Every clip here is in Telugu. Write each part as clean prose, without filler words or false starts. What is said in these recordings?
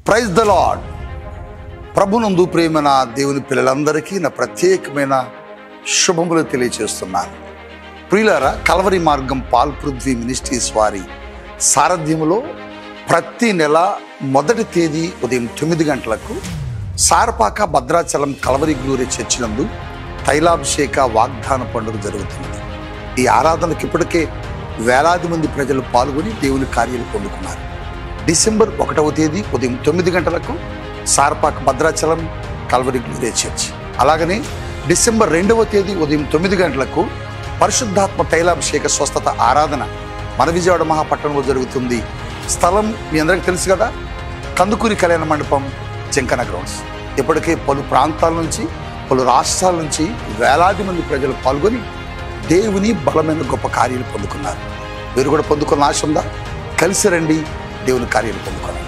Praise the lord. ప్రభునందు ప్రేమైన దేవుని పిల్లలందరికీ నా ప్రత్యేకమైన శుభములు తెలియజేస్తున్నాను. ప్రియులారా, కల్వరి మార్గం పాల్ పృథ్వీ మినిస్ట్రీస్ వారి సారథ్యములో ప్రతి నెల మొదటి తేదీ ఉదయం 9 గంటలకు Sarapaka Bhadrachalam Calvary glory church నందు తైలాభిషేక వాగ్దాన పండుగ జరుగుతుంది. ఈ ఆరాధనకు ఇప్పటికే వేలాది మంది ప్రజలు పాల్గొని దేవుని కార్యాలు పొందుకున్నారు. డిసెంబర్ 1వ తేదీ ఉదయం 9 గంటలకు Sarapaka Bhadrachalam Calvary glory church, అలాగనే డిసెంబర్ 2వ తేదీ ఉదయం 9 గంటలకు పరిశుద్ధాత్మ తైలాభిషేక స్వస్థత ఆరాధన మన విజయవాడ మహాపట్టణంలో జరుగుతుంది. స్థలం మీ అందరికీ తెలుసు కదా, కందుకూరి కళ్యాణ మండపం, జంకన గ్రౌండ్స్. ఇప్పటికే పలు ప్రాంతాల నుంచి, పలు రాష్ట్రాల నుంచి వేలాది మంది ప్రజలు పాల్గొని దేవుని బలమైన గొప్ప కార్యాలు పొందుకున్నారు. మీరు కూడా పొందుకున్న ఆశ ఉందా? కలిసి రండి, దేవుని కార్యాలు పొందుకోండి.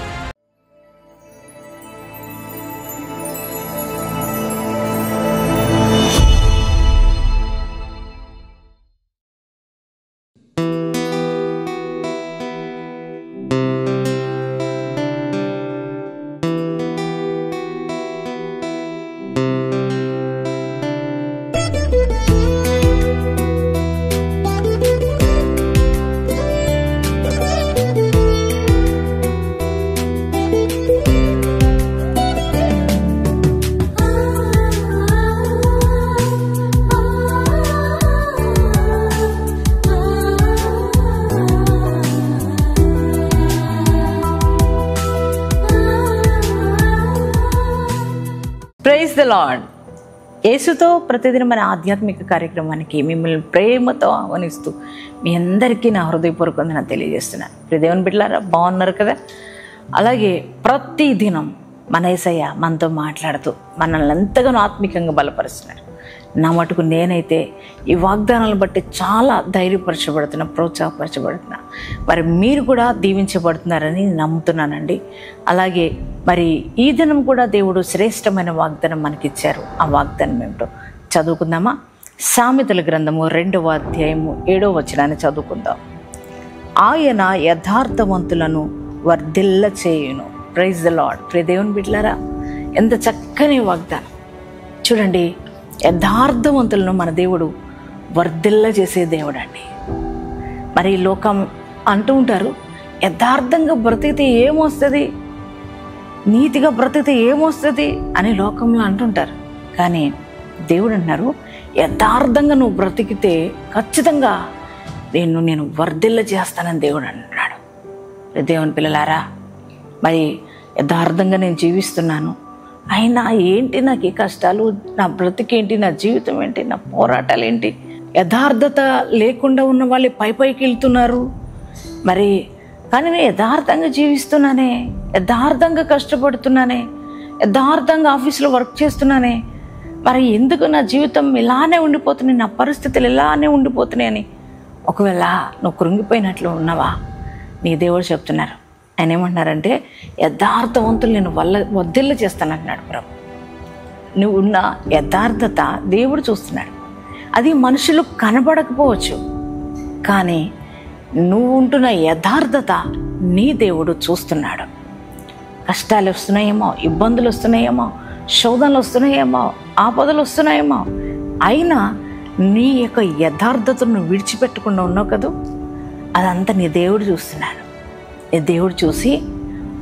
Praise the lord. యేసుతో ప్రతిదిన మన ఆధ్యాత్మిక కార్యక్రమానికి మిమ్మల్ని ప్రేమతో ఆహ్వానిస్తూ మీ అందరికీ నా హృదయపూర్వక వందనాలు తెలియజేస్తున్నాను. ప్రియ దేవుని బిడ్డలారా, బాగున్నారు కదా? అలాగే ప్రతి దినం మన యేసయ్య మనతో మాట్లాడుతూ మనల్ని ఎంతగానో ఆత్మికంగా బలపరుస్తున్నాడు. నా మటుకు నేనైతే ఈ వాగ్దానాలను బట్టి చాలా ధైర్యపరచబడుతున్నా, ప్రోత్సాహపరచబడుతున్నా. మరి మీరు కూడా దీవించబడుతున్నారని నమ్ముతున్నానండి. అలాగే మరి ఈ దినం కూడా దేవుడు శ్రేష్టమైన వాగ్దానం మనకిచ్చారు. ఆ వాగ్దానం ఏమిటో చదువుకుందామా? సామెతల గ్రంథము 2వ అధ్యాయము 7వ వచనాన్ని చదువుకుందాం. ఆయన యథార్థవంతులను వర్ధిల్ల చేయును. Praise the lord. ప్రియ దేవుని బిడ్డలారా, ఎంత చక్కని వాగ్దానం చూడండి. యథార్థవంతులను మన దేవుడు వర్ధిల్ల చేసే దేవుడు అండి. మరి లోకం అంటూ ఉంటారు, యథార్థంగా బ్రతికితే ఏమొస్తుంది, నీతిగా బ్రతికితే ఏమొస్తుంది అని లోకంలో అంటుంటారు. కానీ దేవుడు అంటున్నారు, యథార్థంగా నువ్వు బ్రతికితే ఖచ్చితంగా నేను వర్ధిల్ల చేస్తానని దేవుడు అంటున్నాడు. దేవుని పిల్లలారా, మరి యథార్థంగా నేను జీవిస్తున్నాను, అయినా ఏంటి నాకు ఈ కష్టాలు, నా బ్రతికేంటి, నా జీవితం ఏంటి, నా పోరాటాలు ఏంటి? యథార్థత లేకుండా ఉన్న వాళ్ళు పైకి వెళ్తున్నారు. మరి కానీ నేను యథార్థంగా జీవిస్తున్నానే, యథార్థంగా కష్టపడుతున్నానే, యథార్థంగా ఆఫీసులో వర్క్ చేస్తున్నానే, మరి ఎందుకు నా జీవితం ఇలానే ఉండిపోతున్నాయి, నా పరిస్థితులు ఇలానే ఉండిపోతున్నాయి అని ఒకవేళ నువ్వు కృంగిపోయినట్లు ఉన్నావా? నీ దేవుడు చెప్తున్నారు. ఆయన ఏమంటున్నారంటే, యథార్థవంతులు నేను వర్ధిల్ల చేస్తానంటున్నాడు ప్రభు. నువ్వు ఉన్న యథార్థత దేవుడు చూస్తున్నాడు. అది మనుషులు కనబడకపోవచ్చు, కానీ నువ్వు ఉంటున్న యథార్థత నీ దేవుడు చూస్తున్నాడు. కష్టాలు వస్తున్నాయేమో, ఇబ్బందులు వస్తున్నాయేమో, శోధనలు వస్తున్నాయేమో, ఆపదలు వస్తున్నాయేమో, అయినా నీ యొక్క యథార్థతను విడిచిపెట్టకుండా ఉన్నావు కదూ, అదంతా నీ దేవుడు చూస్తున్నాడు. నీ దేవుడు చూసి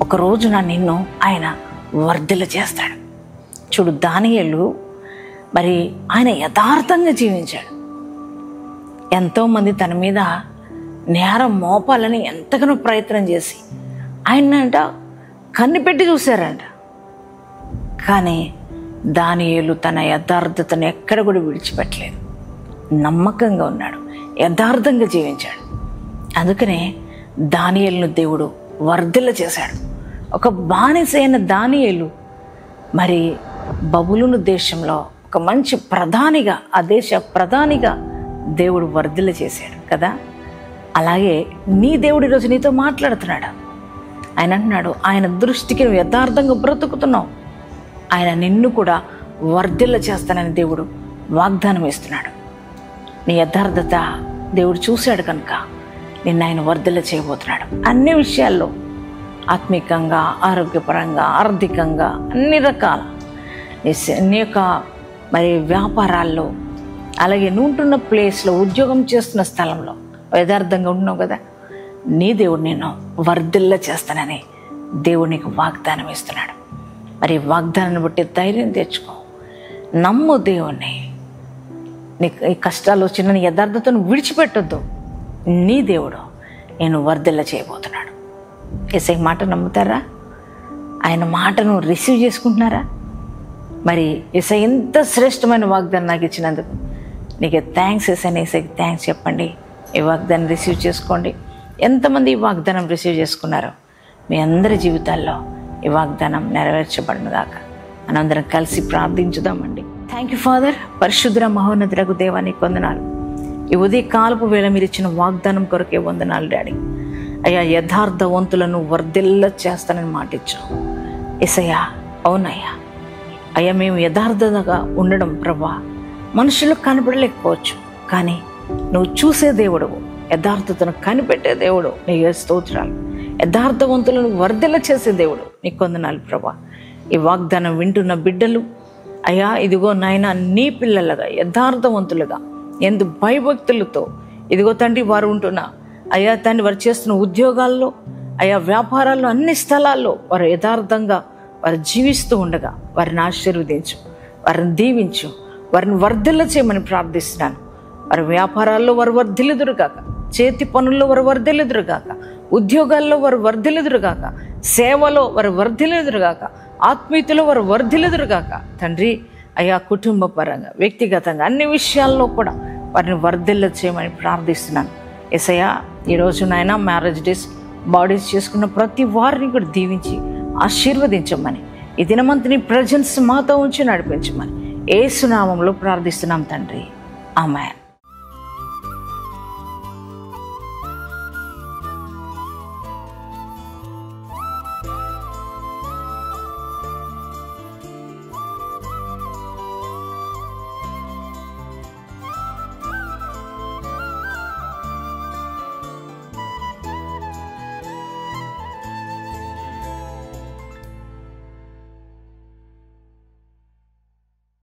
ఒక రోజున నిన్ను ఆయన వర్ధిల్ల చేస్తాడు. చూడు, దానియేలు మరి ఆయన యథార్థంగా జీవించాడు. ఎంతోమంది తన మీద నేరం మోపాలని ఎంతగానో ప్రయత్నం చేసి ఆయనంట కన్నిపెట్టి చూశారంట. కానీ దానియేలు తన యథార్థతను ఎక్కడ కూడా విడిచిపెట్టలేదు. నమ్మకంగా ఉన్నాడు, యథార్థంగా జీవించాడు. అందుకనే దానియేలును దేవుడు వర్ధిల్ల చేశాడు. ఒక బానిసైన దానియేలు మరి బబులోను దేశంలో ఒక మంచి ప్రధానిగా, ఆ దేశ ప్రధానిగా దేవుడు వర్ధిల్ల చేశాడు కదా. అలాగే నీ దేవుడు ఈరోజు నీతో మాట్లాడుతున్నాడు. ఆయన అంటున్నాడు, ఆయన దృష్టికి నువ్వు యథార్థంగా బ్రతుకుతున్నావు, ఆయన నిన్ను కూడా వర్ధిల్ల చేస్తానని దేవుడు వాగ్దానం ఇస్తున్నాడు. నీ యథార్థత దేవుడు చూశాడు కనుక నిన్ను ఆయన వర్ధిల్ల చేయబోతున్నాడు. అన్ని విషయాల్లో ఆత్మికంగా, ఆరోగ్యపరంగా, ఆర్థికంగా, అన్ని రకాల నీ యొక్క మరి వ్యాపారాల్లో, అలాగే నువ్వు ఉంటున్న ప్లేస్లో, ఉద్యోగం చేస్తున్న స్థలంలో యథార్థంగా ఉంటున్నావు కదా, నీ దేవుడు నేను వర్ధిల్ల చేస్తానని దేవుడు నీకు వాగ్దానం ఇస్తున్నాడు. మరి వాగ్దానాన్ని బట్టి ధైర్యం తెచ్చుకో, నమ్ము దేవుణ్ణి. నీకు ఈ కష్టాలు వచ్చిన నీ యథార్థతను విడిచిపెట్టొద్దు. నీ దేవుడు నేను వర్ధిల్ల చేయబోతున్నాడు. యేసయ్య మాట నమ్ముతారా? ఆయన మాటను రిసీవ్ చేసుకుంటున్నారా? మరి యేసయ్య ఎంత శ్రేష్టమైన వాగ్దానం నాకు ఇచ్చినందుకు నీకు థ్యాంక్స్ యేసయ్య. యేసయ్యకి థ్యాంక్స్ చెప్పండి. ఈ వాగ్దానం రిసీవ్ చేసుకోండి. ఎంతమంది ఈ వాగ్దానం రిసీవ్ చేసుకున్నారో మీ అందరి జీవితాల్లో ఈ వాగ్దానం నెరవేర్చబడినదాక మనందరం కలిసి ప్రార్థించుదామండి. Thank you father. పరిశుద్ధ మహోన్నతులకు దేవానికి వందనాలు. ఈ ఉదయకాలపు వేళ మీరు ఇచ్చిన వాగ్దానం కొరకే వందనాలు డాడీ. అయ్యా, యథార్థవంతులను వర్ధిల్ల చేస్తానని మాట ఇచ్చావు యేసయ్యా. అవునయ్యా. అయ్యా, మేము యథార్థతగా ఉండడం ప్రభా మనుషులకు కనపడలేకపోవచ్చు, కానీ నువ్వు చూసే దేవుడవు, యథార్థతను కనిపెట్టే దేవుడు. నీకు స్తోత్రాలు. యథార్థవంతులను వర్ధిల్ల చేసే దేవుడు, నీకు వందనాలు ప్రభా. ఈ వాగ్దానం వింటున్న బిడ్డలు అయ్యా, ఇదిగో నాయన నీ పిల్లలుగా యథార్థవంతులుగా ఎందు భయభక్తులతో ఇదిగో తండ్రి వారు ఉంటున్నా అయ్యా తండ్రి వారు చేస్తున్న ఉద్యోగాల్లో, అయ్యా వ్యాపారాల్లో, అన్ని స్థలాల్లో వారు యథార్థంగా వారు జీవిస్తూ ఉండగా వారిని ఆశీర్వదించు, వారిని దీవించు, వారిని వర్ధిల్ల చేయమని ప్రార్థిస్తున్నాను. వారి వ్యాపారాల్లో వారు వర్ధిల్లుదురుగాక, చేతి పనుల్లో వారు వర్ధిల్లుదురుగాక, ఉద్యోగాల్లో వారు వర్ధిల్లుదురుగాక, సేవలో వారు వర్ధిల్లుదురుగాక, ఆత్మీయతలో వారు వర్ధిల్లుదురుగాక. తండ్రి అయ్యా, కుటుంబ పరంగా, వ్యక్తిగతంగా అన్ని విషయాల్లో కూడా వారిని వర్ధిల్ల చేయమని ప్రార్థిస్తున్నాను. యేసయ్యా, ఈరోజు నాయన మ్యారేజ్ డేస్, బాడీస్ చేసుకున్న ప్రతి వారిని కూడా దీవించి ఆశీర్వదించమని, ఈ దినమంతని ప్రజెన్స్ మాతో ఉంచి నడిపించమని యేసు నామములో ప్రార్థిస్తున్నాం తండ్రి. ఆమేన్.